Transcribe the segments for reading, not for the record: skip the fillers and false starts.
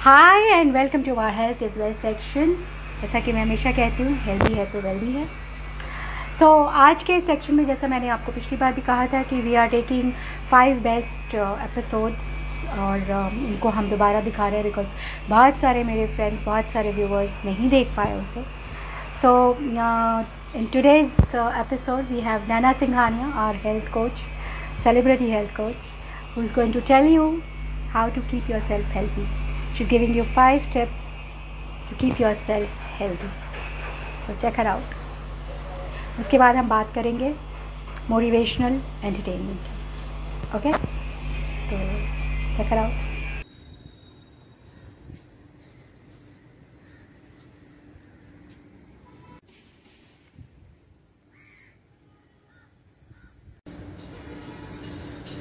Hi and welcome to our health is well section. जैसा कि मैं हमेशा कहती हूँ, हेल्दी है तो वेल्दी है। सो आज के सेक्शन में, जैसा मैंने आपको पिछली बार भी कहा था कि we are taking 5 best episodes और इनको हम दोबारा दिखा रहे हैं बिकॉज बहुत सारे मेरे फ्रेंड्स, बहुत सारे व्यूअर्स नहीं देख पाए उसे। So in today's episode we have Naina Singhania, our health coach, celebrity health coach, who is going to tell you how to keep yourself healthy. She's giving you 5 tips to keep yourself healthy. So check her out. उसके बाद हम बात करेंगे motivational entertainment. Okay? So check her out.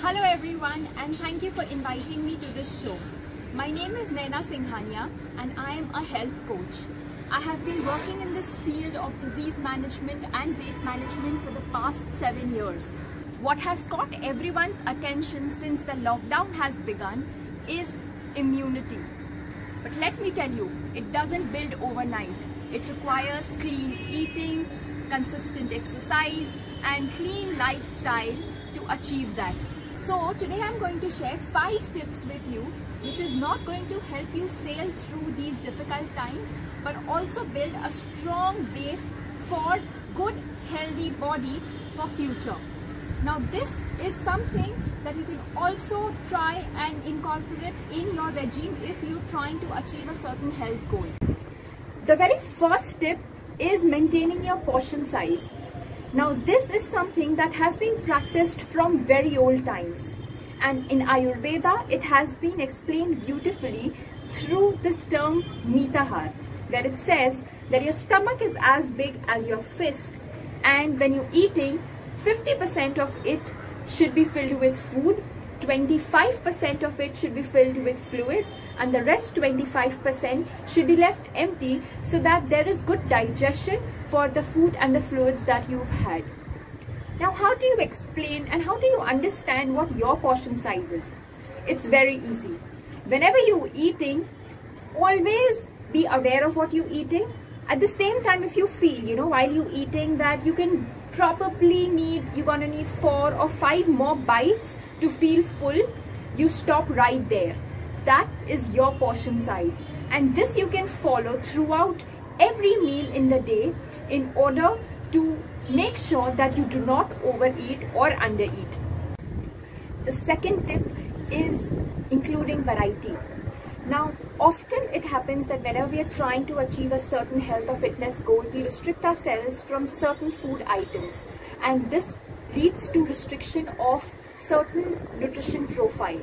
Hello everyone, and thank you for inviting me to this show. My name is Naina Singhania and I am a health coach. I have been working in this field of disease management and weight management for the past 7 years. What has caught everyone's attention since the lockdown has begun is immunity. But let me tell you, it doesn't build overnight. It requires clean eating, consistent exercise and clean lifestyle to achieve that. So today I'm going to share 5 tips with you which is not going to help you sail through these difficult times but also build a strong base for good healthy body for future. Now this is something that you can also try and incorporate in your regime if you're trying to achieve a certain health goal. The very first tip is maintaining your portion size. Now this is something that has been practiced from very old times, and in Ayurveda it has been explained beautifully through this term Mitahar, where it says that your stomach is as big as your fist, and when you're eating, 50% of it should be filled with food, 25% of it should be filled with fluids, and the rest 25% should be left empty so that there is good digestion for the food and the fluids that you've had. Now how do you explain and how do you understand what your portion size is? It's very easy. Whenever you're eating, always be aware of what you're eating. At the same time, if you feel, while you're eating that you can you're gonna need 4 or 5 more bites to feel full, you stop right there. That is your portion size, and this you can follow throughout every meal in the day in order to make sure that you do not overeat or undereat. The second tip is including variety. Now, often it happens that whenever we are trying to achieve a certain health or fitness goal, we restrict ourselves from certain food items, and this leads to restriction of certain nutrition profile.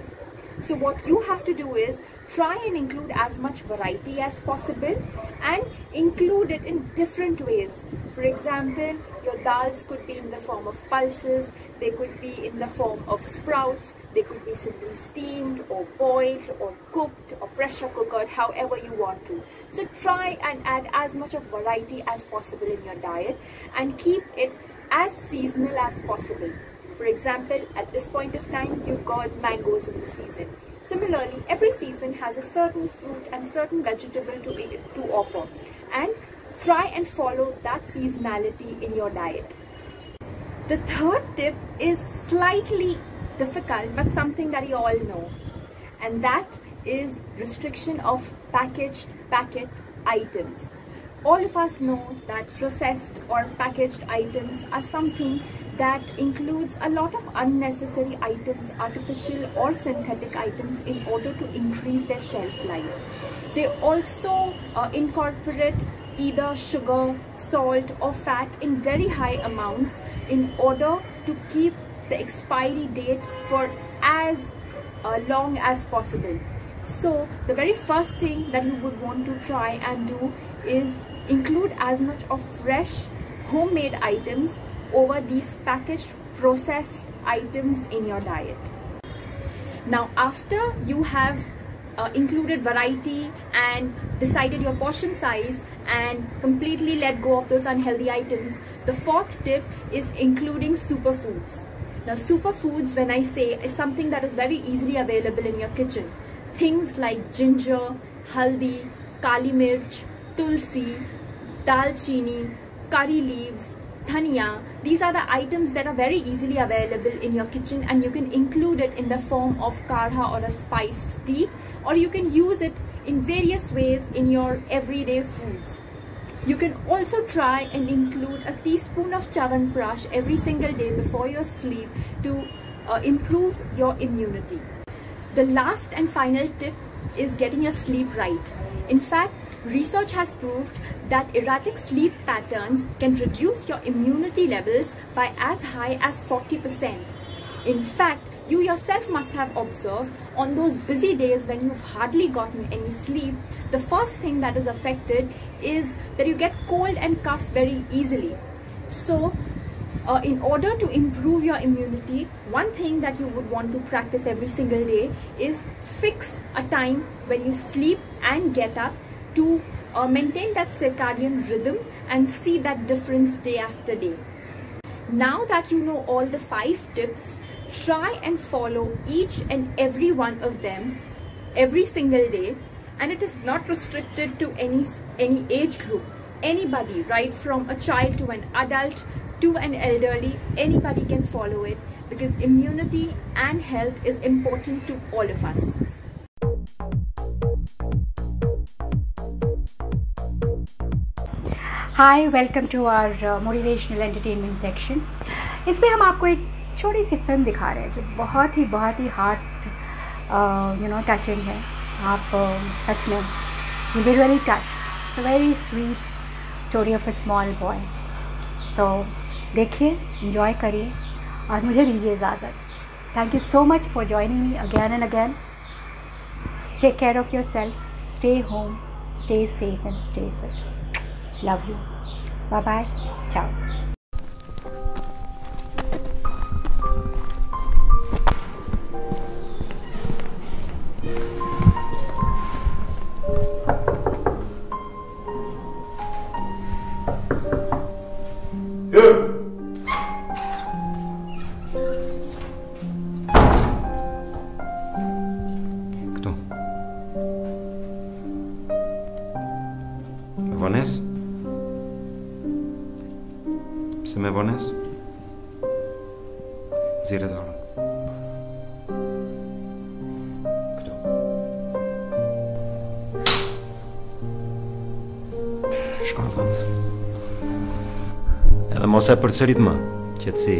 So what you have to do is try and include as much variety as possible and include it in different ways. For example, your dals could be in the form of pulses, they could be in the form of sprouts, they could be simply steamed or boiled or cooked or pressure cookered, however you want to. So try and add as much of variety as possible in your diet and keep it as seasonal as possible. For example, at this point of time, you've got mangoes in the season. Similarly, every season has a certain fruit and certain vegetable to offer, and try and follow that seasonality in your diet. The third tip is slightly difficult but something that you all know, and that is restriction of packet items. All of us know that processed or packaged items are something that includes a lot of unnecessary items, artificial or synthetic items, in order to increase their shelf life. They also incorporate either sugar, salt or fat in very high amounts in order to keep the expiry date for as as long as possible. So the very first thing that you would want to try and do is include as much of fresh homemade items over these packaged processed items in your diet. Now, after you have included variety and decided your portion size and completely let go of those unhealthy items, the fourth tip is including superfoods. Now, superfoods, when I say, is something that is very easily available in your kitchen. Things like ginger, haldi, kali mirch, tulsi, dalchini, curry leaves, dhania. These are the items that are very easily available in your kitchen, and you can include it in the form of kadha or a spiced tea, or you can use it in various ways in your everyday foods. You can also try and include a teaspoon of chyawanprash every single day before your sleep to improve your immunity. The last and final tip is getting your sleep right. In fact, research has proved that erratic sleep patterns can reduce your immunity levels by as high as 40%. In fact, you yourself must have observed on those busy days when you've hardly gotten any sleep, the first thing that is affected is that you get cold and cough very easily. So, in order to improve your immunity, one thing that you would want to practice every single day is fix a time when you sleep and get up to maintain that circadian rhythm and see that difference day after day. Now that you know all the 5 tips, try and follow each and every one of them every single day, and it is not restricted to any age group. Anybody, right from a child to an adult to an elderly, anybody can follow it, because immunity and health is important to all of us. Hi, welcome to our motivational entertainment section. इसमें हम आपको एक छोटी सी film दिखा रहे हैं जो बहुत ही हार्ट टचिंग है। आप सच में you be really touch, very sweet story of a small boy. So देखिए, एंजॉय करिए और मुझे दीजिए इजाज़त। Thank you so much for joining me again and again. Take care of your self, stay home, stay safe and stay safe. Love you. Bye bye. Ciao. Кто? Vanessa? Se me vones? زیر دارم. Кто? Shkallënd. Edhe mos e përsërit më, qetësi.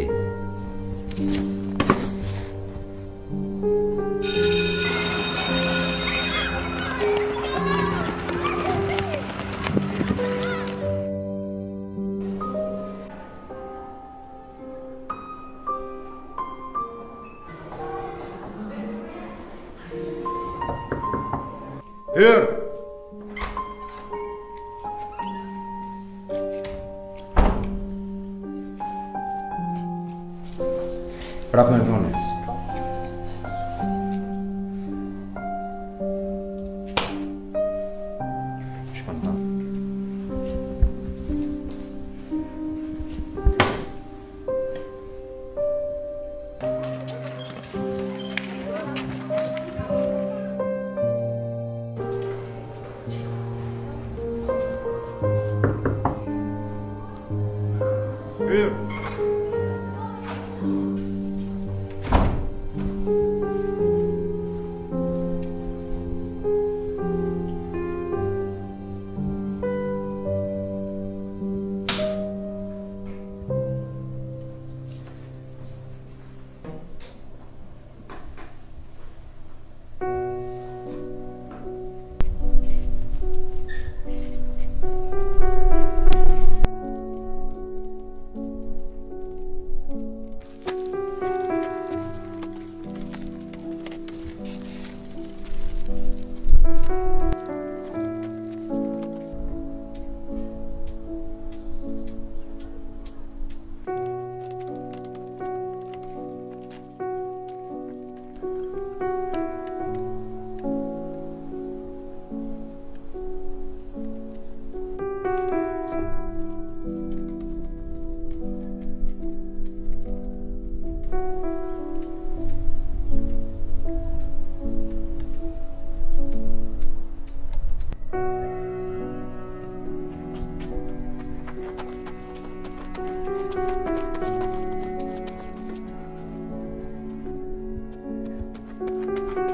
Hyr! Prap me vones. Shkallënd. Shkon.